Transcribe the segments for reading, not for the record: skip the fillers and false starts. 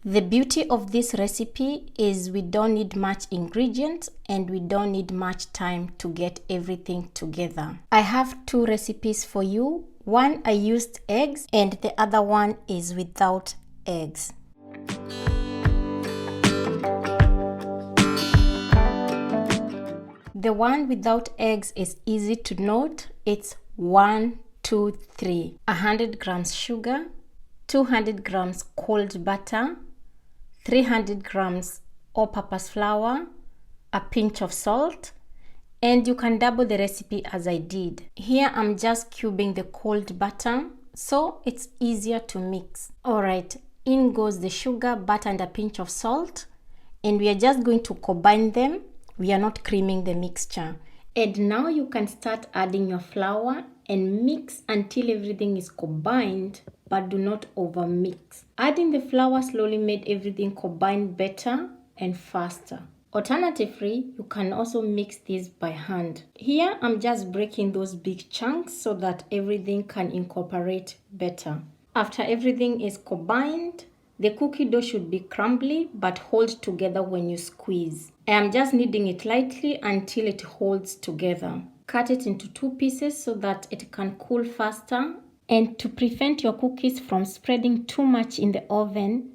The beauty of this recipe is we don't need much ingredients and we don't need much time to get everything together. I have two recipes for you. One I used eggs and the other one is without eggs. The one without eggs is easy to note. It's 1, 2, 3. 100 grams sugar, 200 grams cold butter, 300 grams all-purpose flour, a pinch of salt, and you can double the recipe as I did. Here I'm just cubing the cold butter so it's easier to mix. Alright, in goes the sugar, butter and a pinch of salt, and we are just going to combine them. We are not creaming the mixture. And now you can start adding your flour and mix until everything is combined, but do not over mix. Adding the flour slowly made everything combine better and faster. Alternatively, you can also mix this by hand. Here I'm just breaking those big chunks so that everything can incorporate better. After everything is combined, the cookie dough should be crumbly but hold together when you squeeze. I am just kneading it lightly until it holds together. Cut it into 2 pieces so that it can cool faster. And to prevent your cookies from spreading too much in the oven,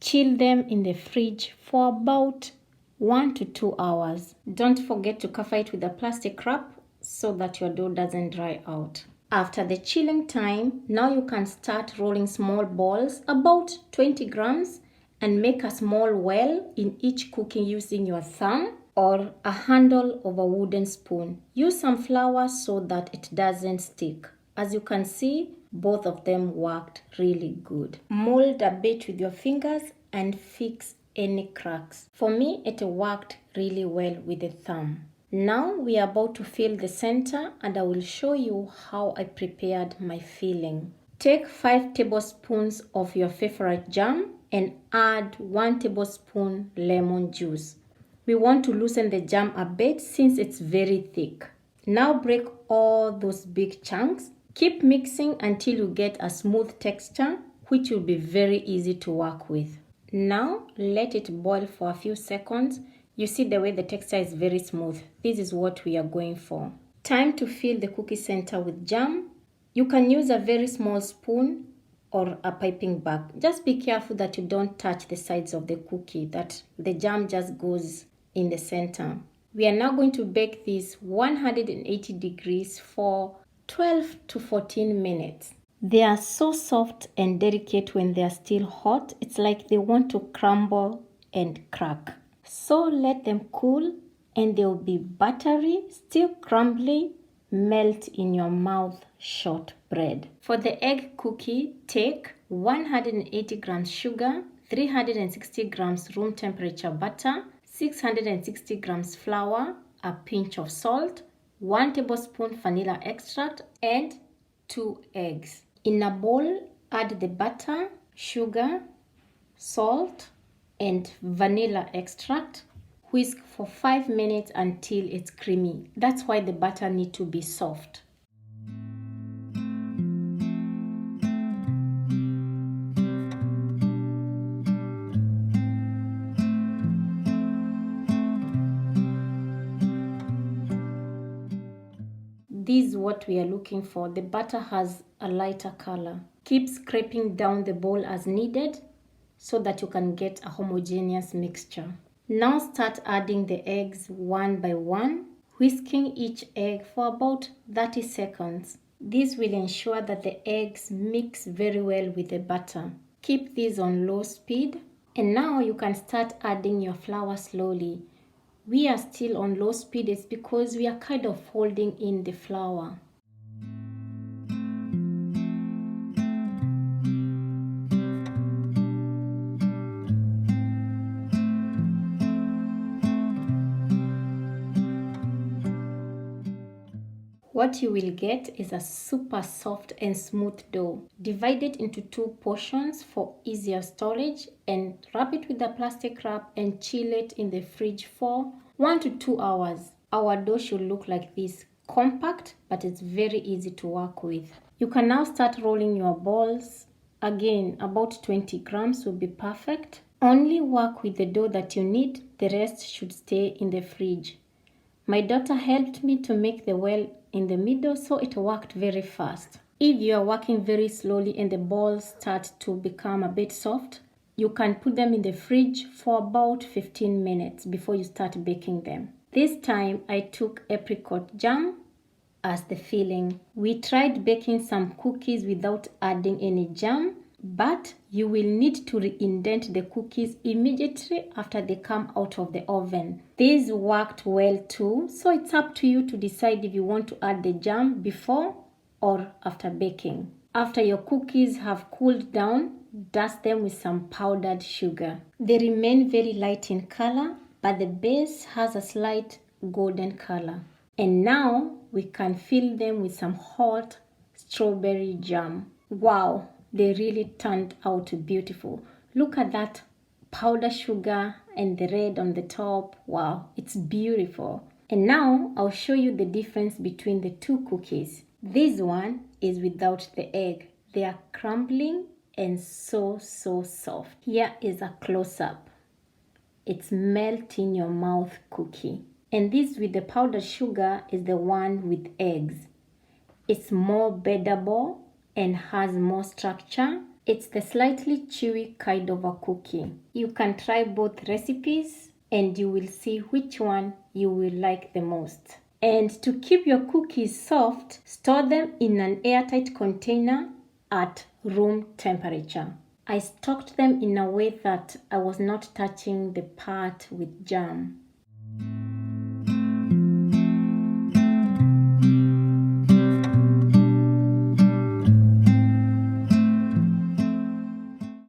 chill them in the fridge for about 1 to 2 hours. Don't forget to cover it with a plastic wrap so that your dough doesn't dry out. After the chilling time, now you can start rolling small balls, about 20 grams, and make a small well in each cookie using your thumb or a handle of a wooden spoon. Use some flour so that it doesn't stick. As you can see, both of them worked really good. Mold a bit with your fingers and fix any cracks. For me, it worked really well with the thumb. Now we are about to fill the center and I will show you how I prepared my filling. Take 5 tablespoons of your favorite jam and add 1 tablespoon lemon juice. We want to loosen the jam a bit since it's very thick. Now break all those big chunks. Keep mixing until you get a smooth texture, which will be very easy to work with. Now let it boil for a few seconds. You see the way the texture is very smooth. This is what we are going for. Time to fill the cookie center with jam. You can use a very small spoon or a piping bag. Just be careful that you don't touch the sides of the cookie, that the jam just goes in the center. We are now going to bake this 180 degrees for 12 to 14 minutes. They are so soft and delicate when they are still hot. It's like they want to crumble and crack. So let them cool and they will be buttery, still crumbly, melt in your mouth shortbread. For the egg cookie, take 180 grams sugar, 360 grams room temperature butter, 660 grams flour, a pinch of salt, 1 tablespoon vanilla extract, and 2 eggs. In a bowl, add the butter, sugar, salt, and vanilla extract. Whisk for 5 minutes until it's creamy. That's why the butter needs to be soft. This is what we are looking for. The butter has a lighter color. Keep scraping down the bowl as needed so that you can get a homogeneous mixture. Now start adding the eggs one by one, whisking each egg for about 30 seconds. This will ensure that the eggs mix very well with the butter. Keep this on low speed. And now you can start adding your flour slowly. We are still on low speed. It's because we are kind of folding in the flour. What you will get is a super soft and smooth dough. Divide it into 2 portions for easier storage and wrap it with a plastic wrap and chill it in the fridge for 1 to 2 hours. Our dough should look like this, compact, but it's very easy to work with. You can now start rolling your balls Again, about 20 grams will be perfect. Only work with the dough that you need, the rest should stay in the fridge. My daughter helped me to make the well in the middle, so it worked very fast. If you are working very slowly and the balls start to become a bit soft, you can put them in the fridge for about 15 minutes before you start baking them. This time I took apricot jam as the filling. We tried baking some cookies without adding any jam, but you will need to re-indent the cookies immediately after they come out of the oven. These worked well too, so it's up to you to decide if you want to add the jam before or after baking. After your cookies have cooled down, dust them with some powdered sugar. They remain very light in color, but the base has a slight golden color. And now we can fill them with some hot strawberry jam. Wow, they really turned out beautiful. Look at that powdered sugar and the red on the top. Wow, it's beautiful. And now I'll show you the difference between the two cookies. This one is without the egg. They are crumbling and so soft. Here is a close-up. It's melt in your mouth cookie. And this with the powdered sugar is the one with eggs. It's more beddable and has more structure. It's the slightly chewy kind of a cookie. You can try both recipes and you will see which one you will like the most. And to keep your cookies soft, store them in an airtight container at room temperature. I stocked them in a way that I was not touching the part with jam.